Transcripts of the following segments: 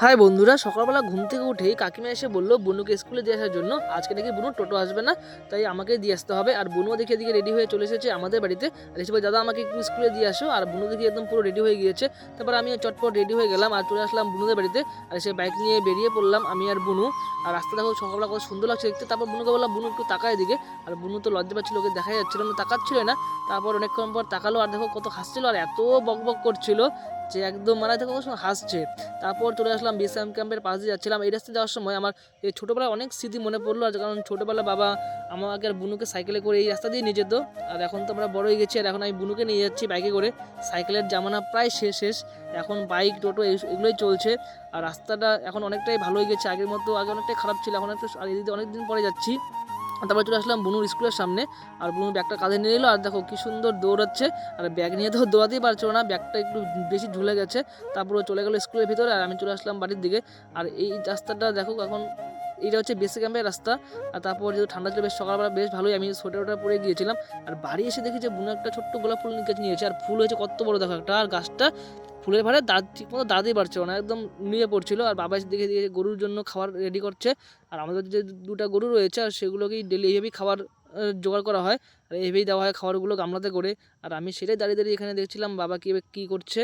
High বন্ধুরা, সকালবেলা ঘুম থেকে উঠেই কাকিমা এসে বললো বুনুকে স্কুলে দিয়ে আসার জন্য। আজকে নাকি বুনু টোটো আসবে না, তাই আমাকে দিয়ে আসতে হবে। আর বুনুও দেখে এদিকে রেডি হয়ে চলে এসেছে আমাদের বাড়িতে। আর এসে বলে, দাদা আমাকে একটু স্কুলে দিয়ে আসো। আর বুনু দেখি একদম পুরো রেডি হয়ে গিয়েছে। তারপর আমি চটপট রেডি হয়ে গেলাম আর চলে আসলাম বুনুদের বাড়িতে। আর সে বাইক নিয়ে বেরিয়ে পড়লাম আমি আর বুনু। আর রাস্তা দেখো সকালবেলা কত সুন্দর লাগছে দেখতে। তারপর বুনুকে বললাম, বুনু একটু তাকায় এদিকে। আর বুনু তো লজ্জা পাচ্ছিল, ওকে দেখাই যাচ্ছিল না, তাকাচ্ছিল না। তারপর অনেকক্ষণ পর তাকালো আর দেখো কত হাসছিল আর এত বক বক করছিল যে একদম মানে দেখো কত সময় হাসছে। তারপর চলে আসলাম বিএসএম ক্যাম্পের পাশ দিয়ে যাচ্ছিলাম। এই রাস্তায় যাওয়ার সময় আমার এই ছোটোবেলার অনেক স্মৃতি মনে পড়লো। আর কারণ ছোটোবেলা বাবা আমাকে আর বুনুকে সাইকেলে করে এই রাস্তা দিয়ে নিয়ে যেত। আর এখন তো আমরা বড় হয়ে গেছি, আর এখন আমি বুনুকে নিয়ে যাচ্ছি বাইকে করে। সাইকেলের জামানা প্রায় শেষ, এখন বাইক টোটো এগুলোই চলছে। আর রাস্তাটা এখন অনেকটাই ভালো হয়ে গেছে, আগের মতো আগে অনেকটাই খারাপ ছিল, এখন একটু আর এদিকে অনেকদিন পরে যাচ্ছি। তারপরে চলে আসলাম বুনুর স্কুলের সামনে। আর বুনু ব্যাগটা কাঁধে নিয়ে নিল আর দেখো কি সুন্দর দৌড়াচ্ছে। আর ব্যাগ নিয়ে তো দৌড়াতেই পারছিল না, ব্যাগটা একটু বেশি ঝুলে গেছে। তারপরে চলে গেলো স্কুলের ভিতরে আর আমি চলে আসলাম বাড়ির দিকে। আর এই রাস্তাটা দেখো এখন এইটা হচ্ছে বেসিক ক্যাম্পের রাস্তা। আর তারপর যেহেতু ঠান্ডা ছিল বেশ সকালবেলা বেশ ভালোই, আমি সোয়েটার পরে গিয়েছিলাম। আর বাড়ি এসে দেখি যে বুনু একটা ছোট্ট গোলাপ ফুল নিয়েছে, আর ফুল হয়েছে কত বড় দেখো একটা। আর গাছটা ফুলের ভারে ঠিক মতো দাঁড়াতেই পারছিল না, একদম নিয়ে পড়ছিল। আর বাবা এসে দেখে গরুর জন্য খাবার রেডি করছে। আর আমাদের যে দুটা গরু রয়েছে আর সেগুলোকেই ডেলি এইভাবেই খাবার জোগাড় করা হয়। আর এইভাবেই দেওয়া হয় খাবারগুলো গামলাতে করে। আর আমি সেটাই দাঁড়িয়ে দাঁড়িয়ে এখানে দেখছিলাম বাবা কী করছে।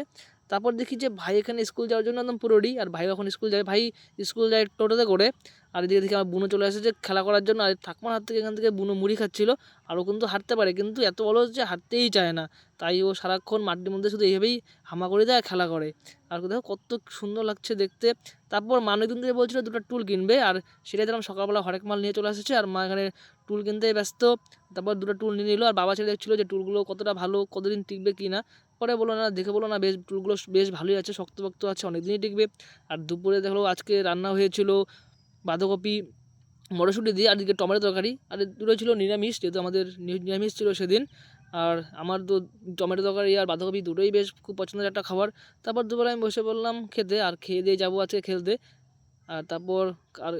তারপর দেখি যে ভাই এখানে স্কুল যাওয়ার জন্য একদম পুরোডি। আর ভাই এখন স্কুল যায়, ভাই স্কুল যায় টোটোতে করে। আর এদিকে দেখি আমার বুনো চলে এসেছে খেলা করার জন্য। আর ঠাকুমার হাত থেকে এখান থেকে বুনো মুড়ি খাচ্ছিল। আর ও কিন্তু হাঁটতে পারে, কিন্তু এত অলস যে হাঁটতেই চায় না। তাই ও সারাক্ষণ মাটির মধ্যে শুধু এইভাবেই হামাগুড়ি দেয়, খেলা করে। আর দেখো কত সুন্দর লাগছে দেখতে। তারপর মা অনেকদিন থেকে বলছিল দুটো টুল কিনবে, আর সেটাই দেখলাম সকালবেলা হরেক মাল নিয়ে চলে এসেছে। আর মা এখানে টুল কিনতে ব্যস্ত। তারপর দুটো টুল নিয়ে নিল। আর বাবা ছেলে দেখছিল যে টুলগুলো কতটা ভালো, কতদিন টিকবে কি না। পরে বলো না, দেখে বলো না, বেশ টুলগুলো বেশ ভালোই আছে, শক্তপোক্ত আছে, অনেকদিনই টিকবে। আর দুপুরে দেখলো আজকে রান্না হয়েছিল বাঁধাকপি মটরশুঁটি দিয়ে, আর দিকে টমেটো তরকারি। আর দুটো ছিল নিরামিষ, যেহেতু আমাদের নিরামিষ ছিল সেদিন। আর আমার তো টমেটো তরকারি আর বাঁধাকপি দুটোই বেশ খুব পছন্দের একটা খাবার। তারপর দুপুরে আমি বসে পড়লাম খেতে, আর খেয়ে দিয়ে যাবো আজকে খেলতে। আর তারপর আর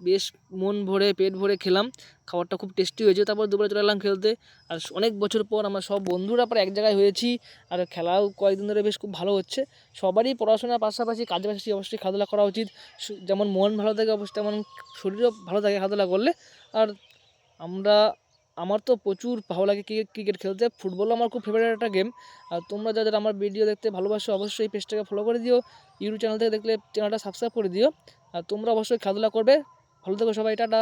বেশ মন ভরে পেট ভরে খেলাম, খাবারটা খুব টেস্টি হয়েছে। তারপর দুপুরে চলে এলাম খেলতে। আর অনেক বছর পর আমরা সব বন্ধুরা পর এক জায়গায় হয়েছি। আর খেলাও কয়েকদিন ধরে বেশ খুব ভালো হচ্ছে। সবারই পড়াশোনার পাশাপাশি কাজের পাশাপাশি অবশ্যই খেলাধুলা করা উচিত। যেমন মন ভালো থাকে অবশ্যই তেমন শরীরও ভালো থাকে খেলাধুলা করলে। আর আমরা আমার তো প্রচুর ভালো লাগে ক্রিকেট খেলতে, ফুটবলও আমার খুব ফেভারিট একটা গেম। আর তোমরা যারা আমার ভিডিও দেখতে ভালোবাসো অবশ্যই পেজটাকে ফলো করে দিও, ইউটিউব চ্যানেল থেকে দেখলে চ্যানেলটা সাবস্ক্রাইব করে দিও। আর তোমরা অবশ্যই খেলাধুলা করবে। ভালো থেকো সবাই, টাটা।